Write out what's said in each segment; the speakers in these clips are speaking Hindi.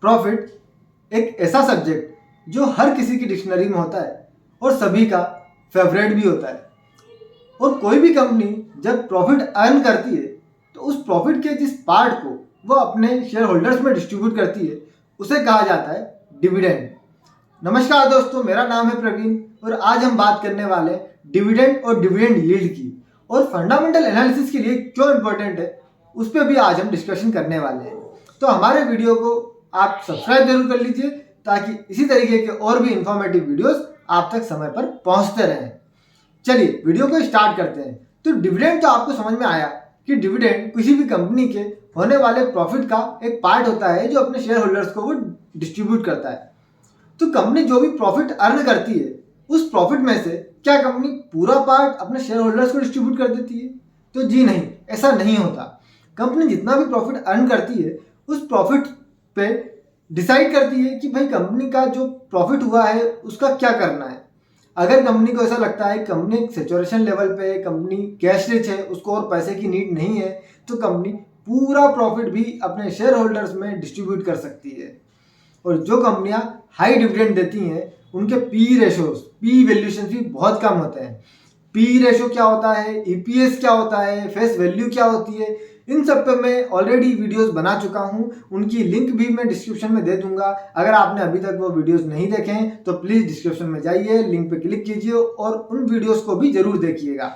प्रॉफिट एक ऐसा सब्जेक्ट जो हर किसी की डिक्शनरी में होता है और सभी का फेवरेट भी होता है। और कोई भी कंपनी जब प्रॉफिट अर्न करती है तो उस प्रॉफिट के जिस पार्ट को वो अपने शेयर होल्डर्स में डिस्ट्रीब्यूट करती है उसे कहा जाता है डिविडेंड। नमस्कार दोस्तों, मेरा नाम है प्रवीण और आज हम बात करने वाले हैं डिविडेंड और डिविडेंड यील्ड की, और फंडामेंटल एनालिसिस के लिए क्यों इंपॉर्टेंट है उस पर भी आज हम डिस्कशन करने वाले हैं। तो हमारे वीडियो को आप सब्सक्राइब जरूर कर लीजिए ताकि इसी तरीके के और भी इंफॉर्मेटिव वीडियोस आप तक समय पर पहुंचते रहें। चलिए वीडियो को स्टार्ट करते हैं। तो डिविडेंड तो आपको समझ में आया कि डिविडेंड किसी भी कंपनी के होने वाले प्रॉफिट का एक पार्ट होता है जो अपने शेयर होल्डर्स को वो डिस्ट्रीब्यूट करता है। तो कंपनी जो भी प्रॉफिट अर्न करती है उस प्रॉफिट में से क्या कंपनी पूरा पार्ट अपने शेयर होल्डर्स को डिस्ट्रीब्यूट कर देती है? तो जी नहीं, ऐसा नहीं होता। कंपनी जितना भी प्रॉफिट अर्न करती है उस प्रॉफिट पे डिसाइड करती है कि भाई कंपनी का जो प्रॉफिट हुआ है उसका क्या करना है। अगर कंपनी को ऐसा लगता है कंपनी सैचुरेशन लेवल पे है, कंपनी कैश रिच है, उसको और पैसे की नीड नहीं है, तो कंपनी पूरा प्रॉफिट भी अपने शेयर होल्डर्स में डिस्ट्रीब्यूट कर सकती है। और जो कंपनियां हाई डिविडेंड देती हैं उनके पी रेशोस, पी वैल्यूएशन भी बहुत कम होते हैं। पी रेशो क्या होता है, ईपीएस क्या होता है, फेस वैल्यू क्या होती है, इन सब पे मैं ऑलरेडी वीडियोस बना चुका हूँ। उनकी लिंक भी मैं डिस्क्रिप्शन में दे दूंगा। अगर आपने अभी तक वो वीडियोस नहीं देखे हैं तो प्लीज़ डिस्क्रिप्शन में जाइए, लिंक पे क्लिक कीजिए और उन वीडियोस को भी जरूर देखिएगा।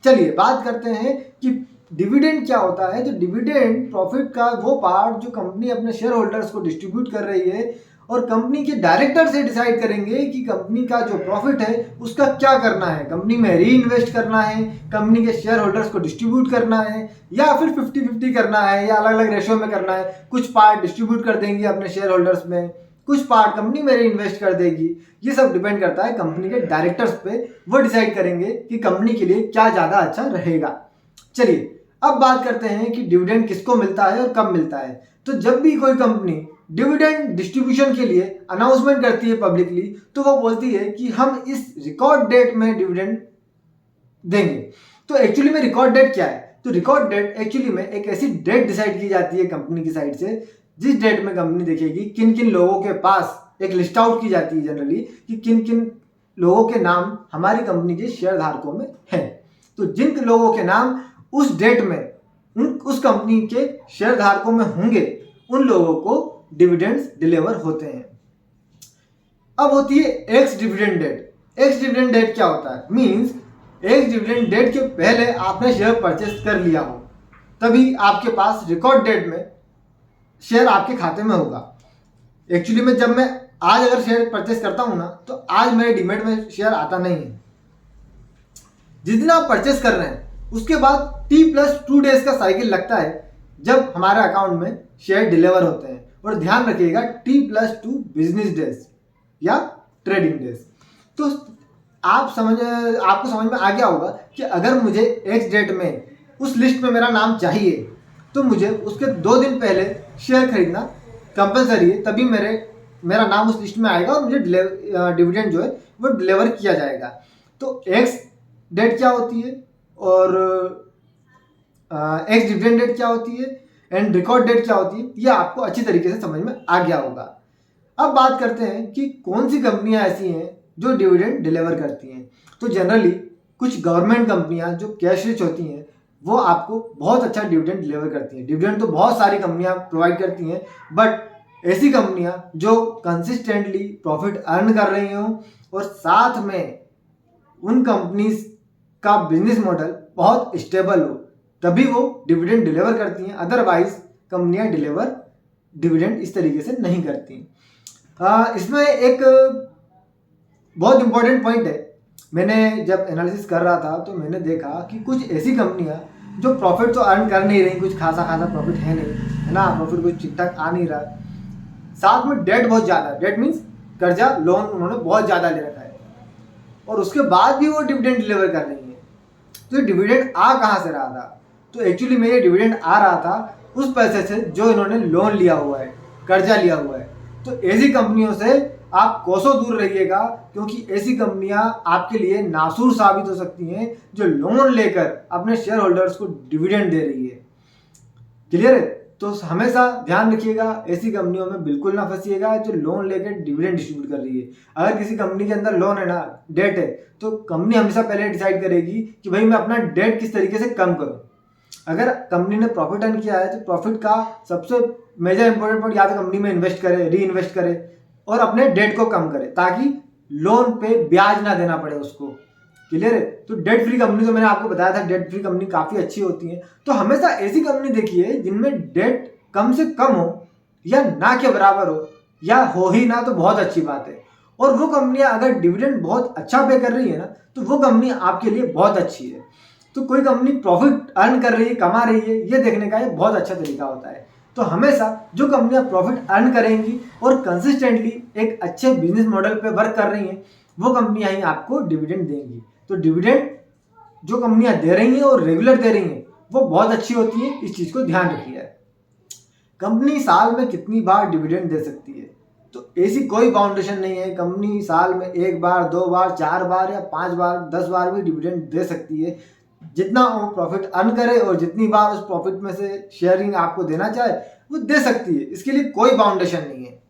चलिए बात करते हैं कि डिविडेंड क्या होता है। तो डिविडेंड प्रॉफिट का वो पार्ट जो कंपनी अपने शेयर होल्डर्स को डिस्ट्रीब्यूट कर रही है और कंपनी के डायरेक्टर से डिसाइड करेंगे कि कंपनी का जो प्रॉफिट है उसका क्या करना है। कंपनी में री इन्वेस्ट करना है, कंपनी के शेयर होल्डर्स को डिस्ट्रीब्यूट करना है, या फिर 50-50 करना है, या अलग अलग रेशियो में करना है। कुछ पार्ट डिस्ट्रीब्यूट कर देंगे अपने शेयर होल्डर्स में, कुछ पार्ट कंपनी में री इन्वेस्ट कर देगी। ये सब डिपेंड करता है कंपनी के डायरेक्टर्स पे। वो डिसाइड करेंगे कि कंपनी के लिए क्या ज़्यादा अच्छा रहेगा। चलिए अब बात करते हैं कि डिविडेंड किसको मिलता है और कब मिलता है। तो जब भी कोई कंपनी डिविडेंड डिस्ट्रीब्यूशन के लिए अनाउंसमेंट करती है पब्लिकली तो वो बोलती है कि हम इस रिकॉर्ड डेट में डिविडेंड देंगे। तो एक्चुअली में रिकॉर्ड डेट क्या है? तो रिकॉर्ड डेट एक्चुअली में एक ऐसी डेट डिसाइड की जाती है कंपनी की साइड से जिस डेट में कंपनी देखेगी किन किन लोगों के पास, एक लिस्ट आउट की जाती है जनरली कि किन किन लोगों के नाम हमारी कंपनी के शेयर धारकों में है। तो जिन लोगों के नाम उस डेट में उस कंपनी के शेयर धारकों में होंगे उन लोगों को डिविडेंड्स डिलीवर होते हैं। अब होती है ex dividend date. Ex dividend date क्या होता है? मींस एक्स डिविडेंड डेट के पहले आपने शेयर परचेस कर लिया हो तभी आपके पास रिकॉर्ड डेट में शेयर आपके खाते में होगा। एक्चुअली में जब मैं आज अगर शेयर परचेस करता हूं ना तो आज मेरे डीमैट में शेयर आता नहीं है। जिस दिन आप परचेस कर रहे हैं उसके बाद T+2 डेज का साइकिल लगता है जब हमारे अकाउंट में शेयर डिलीवर होते हैं। और ध्यान रखिएगा T+2 बिजनेस डेज या ट्रेडिंग डेज। तो आपको समझ में आ गया होगा कि अगर मुझे एक्स डेट में उस लिस्ट में मेरा नाम चाहिए तो मुझे उसके 2 दिन पहले शेयर खरीदना कंपलसरी है, तभी मेरा नाम उस लिस्ट में आएगा और मुझे डिविडेंड जो है वो डिलीवर किया जाएगा। तो एक्स डेट क्या होती है और एक्स डिविडेंड डेट क्या होती है एंड रिकॉर्ड डेट क्या होती है, ये आपको अच्छी तरीके से समझ में आ गया होगा। अब बात करते हैं कि कौन सी कंपनियां ऐसी हैं जो डिविडेंड डिलीवर करती हैं। तो जनरली कुछ गवर्नमेंट कंपनियां जो कैश रिच होती हैं वो आपको बहुत अच्छा डिविडेंड डिलीवर करती हैं। डिविडेंड तो बहुत सारी कंपनियां प्रोवाइड करती हैं, बट ऐसी कंपनियां जो कंसिस्टेंटली प्रॉफिट अर्न कर रही हों और साथ में उन कंपनीज का बिजनेस मॉडल बहुत स्टेबल हो तभी वो डिविडेंड डिलीवर करती हैं। अदरवाइज कंपनियां डिविडेंड इस तरीके से नहीं करती। इसमें एक बहुत इंपॉर्टेंट पॉइंट है। मैंने जब एनालिसिस कर रहा था तो मैंने देखा कि कुछ ऐसी कंपनियां जो प्रॉफिट तो अर्न कर नहीं रही, कुछ खासा प्रॉफिट है नहीं, है ना, प्रॉफिट कुछ ठीक ठाक आ नहीं रहा, साथ में डेट बहुत ज़्यादा, डेट मीन्स कर्जा, लोन उन्होंने बहुत ज़्यादा ले रखा है और उसके बाद भी वो डिविडेंड डिलीवर कर रही है। तो डिविडेंड आ कहाँ से रहा था? तो एक्चुअली में ये डिविडेंड आ रहा था उस पैसे से जो इन्होंने लोन लिया हुआ है, कर्जा लिया हुआ है। तो ऐसी कंपनियों से आप कोसों दूर रहिएगा क्योंकि ऐसी कंपनियां आपके लिए नासूर साबित हो सकती हैं जो लोन लेकर अपने शेयर होल्डर्स को डिविडेंड दे रही है। क्लियर है? तो हमेशा ध्यान रखिएगा, ऐसी कंपनियों में बिल्कुल ना फंसिएगा जो लोन लेकर डिविडेंड डिस्ट्रीब्यूट कर रही है। अगर किसी कंपनी के अंदर लोन है ना, डेट है, तो कंपनी हमेशा पहले डिसाइड करेगी कि भाई मैं अपना डेट किस तरीके से कम करूं। अगर कंपनी ने प्रॉफिट अर्न किया है तो प्रॉफिट का सबसे मेजर इंपॉर्टेंट पॉइंट या तो कंपनी में इन्वेस्ट करे, री इन्वेस्ट करे और अपने डेट को कम करे, ताकि लोन पे ब्याज ना देना पड़े उसको। क्लियर है? तो डेट फ्री कंपनी, तो मैंने आपको बताया था डेट फ्री कंपनी काफ़ी अच्छी होती है। तो हमेशा ऐसी कंपनी देखिए जिनमें डेट कम से कम हो या ना के बराबर हो, या हो ही ना तो बहुत अच्छी बात है। और वो कंपनियां अगर डिविडेंड बहुत अच्छा पे कर रही है ना, तो वो कंपनी आपके लिए बहुत अच्छी है। तो कोई कंपनी प्रॉफिट अर्न कर रही है, कमा रही है, ये देखने का ये बहुत अच्छा तरीका होता है। तो हमेशा जो कंपनियां प्रॉफिट अर्न करेंगी और कंसिस्टेंटली एक अच्छे बिजनेस मॉडल पे वर्क कर रही हैं, वो कंपनियां ही आपको डिविडेंड देंगी। तो डिविडेंड जो कंपनियां दे रही हैं और रेगुलर दे रही हैं, वो बहुत अच्छी होती हैं। इस चीज़ को ध्यान रखिए। कंपनी साल में कितनी बार डिविडेंड दे सकती है, तो ऐसी कोई बाउंडेशन नहीं है। कंपनी साल में 1 बार, 2 बार, 4 बार या 5 बार, 10 बार भी डिविडेंड दे सकती है। जितना वो प्रॉफिट अर्न करे और जितनी बार उस प्रॉफिट में से शेयरिंग आपको देना चाहे वो दे सकती है। इसके लिए कोई बाउंडेशन नहीं है।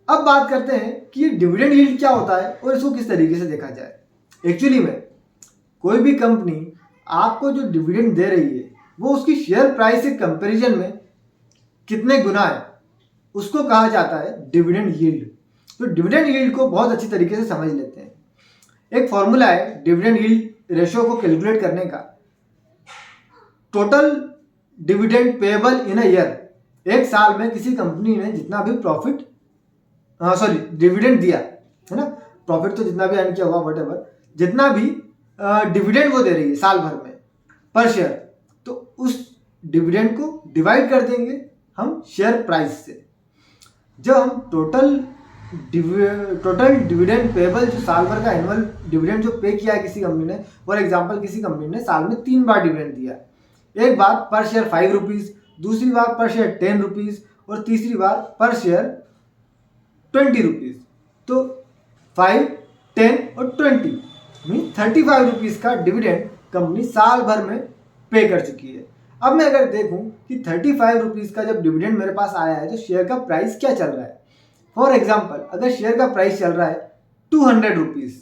अब बात करते हैं कि डिविडेंड यील्ड क्या होता है और इसको किस तरीके से देखा जाए। एक्चुअली में कोई भी कंपनी आपको जो डिविडेंड दे रही है वो उसकी शेयर प्राइस के कंपैरिजन में कितने गुना है, उसको कहा जाता है डिविडेंड यील्ड। तो डिविडेंड यील्ड को बहुत अच्छी तरीके से समझ लेते हैं। एक फॉर्मूला है डिविडेंड यील्ड रेशियो को कैलकुलेट करने का। Total dividend payable in a year, एक साल में किसी कंपनी ने जितना भी डिविडेंड दिया है ना, प्रॉफिट तो जितना भी अर्न किया होगा व्हाटएवर, जितना भी डिविडेंड वो दे रही है साल भर में पर शेयर, तो उस डिविडेंड को डिवाइड कर देंगे हम शेयर प्राइस से। जब हम टोटल डिविडेंड पेएबल जो साल भर का एनुअल डिविडेंड जो पे किया है किसी कंपनी ने, फॉर एग्जांपल किसी कंपनी ने साल में 3 बार डिविडेंड दिया, एक बार पर शेयर 5 रुपीज़, दूसरी बार पर शेयर 10 रुपीज़ और तीसरी बार पर शेयर 20 रुपीज़। तो 5, 10 और 20 मीन 35 रुपीज़ का डिविडेंड कंपनी साल भर में पे कर चुकी है। अब मैं अगर देखूं कि 35 रुपीज़ का जब डिविडेंड मेरे पास आया है तो शेयर का प्राइस क्या चल रहा है। फॉर एग्जाम्पल अगर शेयर का प्राइस चल रहा है 200 रुपीज़,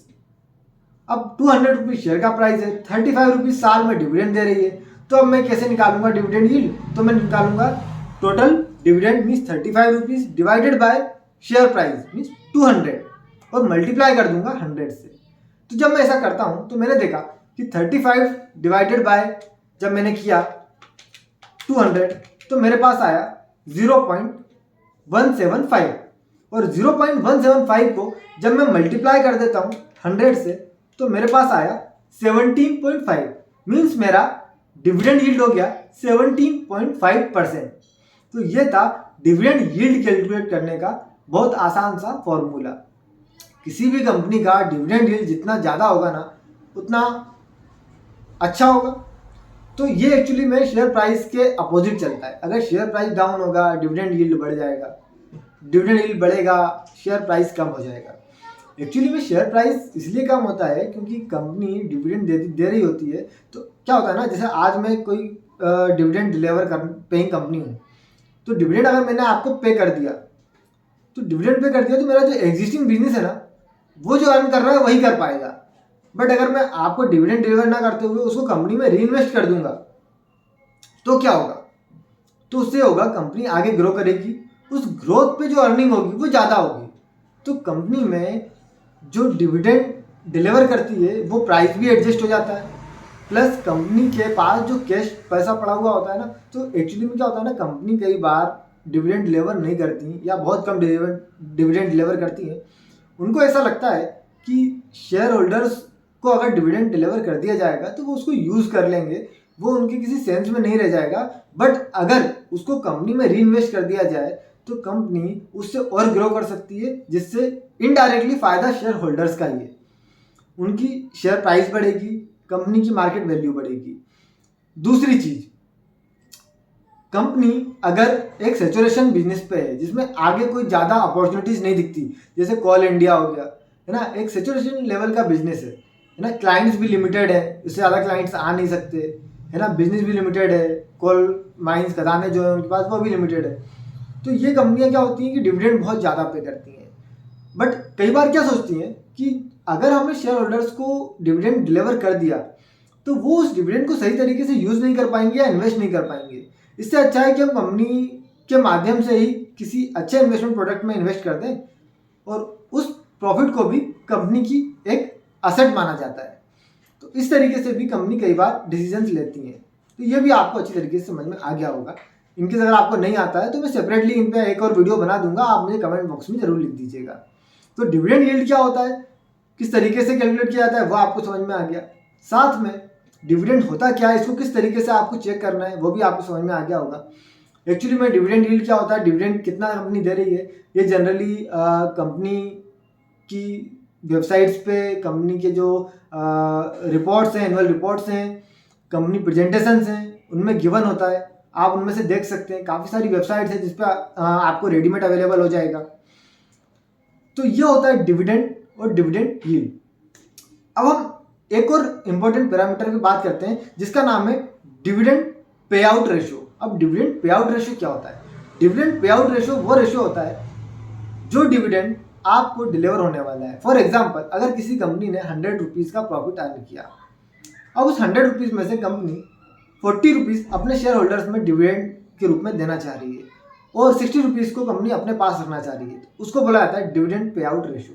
अब 200 रुपीज़ शेयर का प्राइस है, 35 रुपीज़ साल में डिविडेंड दे रही है, तो अब मैं कैसे निकालूंगा डिविडेंड यील्ड? तो मैं निकालूंगा total dividend means 35 rupees divided by share price means 200 और मल्टीप्लाई कर दूंगा 100 से। तो जब मैं ऐसा करता हूं तो मैंने देखा कि 35 डिवाइडेड बाय जब मैंने किया 200 तो मेरे पास आया 0.175 और 0.175 को जब मैं मल्टीप्लाई कर देता हूँ 100 से तो मेरे पास आया 17.5 मीन्स मेरा डिविडेंड यील्ड हो गया 17.5%। तो ये था डिविडेंड यील्ड कैलकुलेट करने का बहुत आसान सा फॉर्मूला। किसी भी कंपनी का डिविडेंड यील्ड जितना ज़्यादा होगा ना उतना अच्छा होगा। तो ये एक्चुअली में शेयर प्राइस के अपोजिट चलता है। अगर शेयर प्राइस डाउन होगा डिविडेंड यील्ड बढ़ जाएगा, डिविडेंड यील्ड बढ़ेगा शेयर प्राइस कम हो जाएगा। एक्चुअली में शेयर प्राइस इसलिए कम होता है क्योंकि कंपनी डिविडेंड दे रही होती है। तो क्या होता है ना, जैसे आज मैं कोई डिविडेंड डिलीवर कर पेइंग कंपनी हूँ, तो डिविडेंड अगर मैंने आपको पे कर दिया तो डिविडेंड पे कर दिया तो मेरा जो एग्जिस्टिंग बिजनेस है ना वो जो अर्न कर रहा है वही कर पाएगा। बट अगर मैं आपको डिविडेंड डिलीवर ना करते हुए उसको कंपनी में री इन्वेस्ट कर दूंगा तो क्या होगा? तो उससे होगा कंपनी आगे ग्रो करेगी, उस ग्रोथ पे जो अर्निंग होगी वो ज़्यादा होगी। तो कंपनी में जो डिविडेंड डिलीवर करती है वो प्राइस भी एडजस्ट हो जाता है, प्लस कंपनी के पास जो कैश पैसा पड़ा हुआ होता है ना, तो एक्चुअली में क्या होता है ना, कंपनी कई बार डिविडेंड डिलीवर नहीं करती या बहुत कम डिविडेंड डिलीवर करती है। उनको ऐसा लगता है कि शेयर होल्डर्स को अगर डिविडेंड डिलीवर कर दिया जाएगा तो वो उसको यूज़ कर लेंगे, वो उनके किसी सेंस में नहीं रह जाएगा। बट अगर उसको कंपनी में री इन्वेस्ट कर दिया जाए तो कंपनी उससे और ग्रो कर सकती है, जिससे इनडायरेक्टली फ़ायदा शेयर होल्डर्स का ही है। उनकी शेयर प्राइस बढ़ेगी, कंपनी की मार्केट वैल्यू बढ़ेगी। दूसरी चीज़, कंपनी अगर एक सैचुरेशन बिजनेस पे है जिसमें आगे कोई ज़्यादा अपॉर्चुनिटीज़ नहीं दिखती, जैसे कॉल इंडिया हो गया है ना, एक सैचुरेशन लेवल का बिजनेस है ना, क्लाइंट्स भी लिमिटेड है, इससे ज़्यादा क्लाइंट्स आ नहीं सकते है ना, बिजनेस भी लिमिटेड है, कॉल माइंस खदाने जो है उनके पास वो भी लिमिटेड है। तो ये कंपनियां क्या होती हैं कि डिविडेंड बहुत ज़्यादा पे करती हैं, बट कई बार क्या सोचती हैं कि अगर हमने शेयर होल्डर्स को डिविडेंड डिलीवर कर दिया तो वो उस डिविडेंड को सही तरीके से यूज़ नहीं कर पाएंगे या इन्वेस्ट नहीं कर पाएंगे। इससे अच्छा है कि हम कंपनी के माध्यम से ही किसी अच्छे इन्वेस्टमेंट प्रोडक्ट में इन्वेस्ट कर दें और उस प्रॉफिट को भी कंपनी की एक असेट माना जाता है। तो इस तरीके से भी कंपनी कई बार डिसीजंस लेती हैं। तो ये भी आपको अच्छी तरीके से समझ में आ गया होगा। इनकेस अगर आपको नहीं आता है तो मैं सेपरेटली इन पर एक और वीडियो बना दूंगा, आप मुझे कमेंट बॉक्स में जरूर लिख दीजिएगा। तो डिविडेंड यील्ड क्या होता है, किस तरीके से कैलकुलेट किया जाता है, वो आपको समझ में आ गया। साथ में डिविडेंड होता क्या है, इसको किस तरीके से आपको चेक करना है, वो भी आपको समझ में आ गया होगा। एक्चुअली में डिविडेंड यील्ड क्या होता है, डिविडेंड कितना कंपनी दे रही है, ये जनरली कंपनी की वेबसाइट्स पे, कंपनी के जो रिपोर्ट्स हैं, एनुअल रिपोर्ट्स हैं, कंपनी प्रेजेंटेशंस हैं, उनमें गिवन होता है। आप उनमें से देख सकते हैं, काफ़ी सारी वेबसाइट्स हैं जिस पे आपको रेडीमेड अवेलेबल हो जाएगा। तो ये होता है डिविडेंड और डिविडेंड यील्ड। अब हम एक और इम्पोर्टेंट पैरामीटर की बात करते हैं जिसका नाम है डिविडेंड पे आउट रेशियो। अब डिविडेंड पे आउट रेशियो क्या होता है? डिविडेंड पे आउट रेशियो वो रेशियो होता है जो डिविडेंड आपको डिलीवर होने वाला है। फॉर एग्जाम्पल, अगर किसी कंपनी ने 100 रुपीज़ का प्रॉफिट अर्न किया, अब उस 100 रुपीज़ में से कंपनी 40 रुपीज़ अपने शेयर होल्डर्स में डिविडेंड के रूप में देना चाह रही है और 60 रुपीज़ को कंपनी अपने पास रखना चाह रही है, तो उसको बोला जाता है dividend pay out ratio.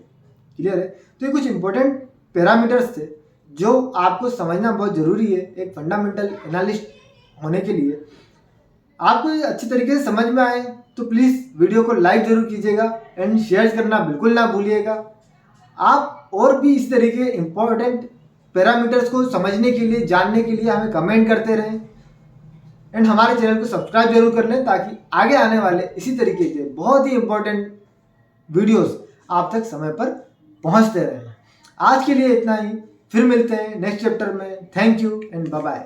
Clear है? तो ये कुछ इंपॉर्टेंट पैरामीटर्स थे जो आपको समझना बहुत ज़रूरी है एक फंडामेंटल एनालिस्ट होने के लिए। आपको ये अच्छी तरीके से समझ में आए तो प्लीज़ वीडियो को लाइक ज़रूर कीजिएगा एंड शेयर करना बिल्कुल ना भूलिएगा। आप और भी इस तरीके इंपॉर्टेंट पैरामीटर्स को समझने के लिए, जानने के लिए हमें कमेंट करते रहें एंड हमारे चैनल को सब्सक्राइब जरूर कर लें ताकि आगे आने वाले इसी तरीके के बहुत ही इंपॉर्टेंट वीडियोस आप तक समय पर पहुंचते रहें। आज के लिए इतना ही, फिर मिलते हैं नेक्स्ट चैप्टर में। Thank you and bye bye.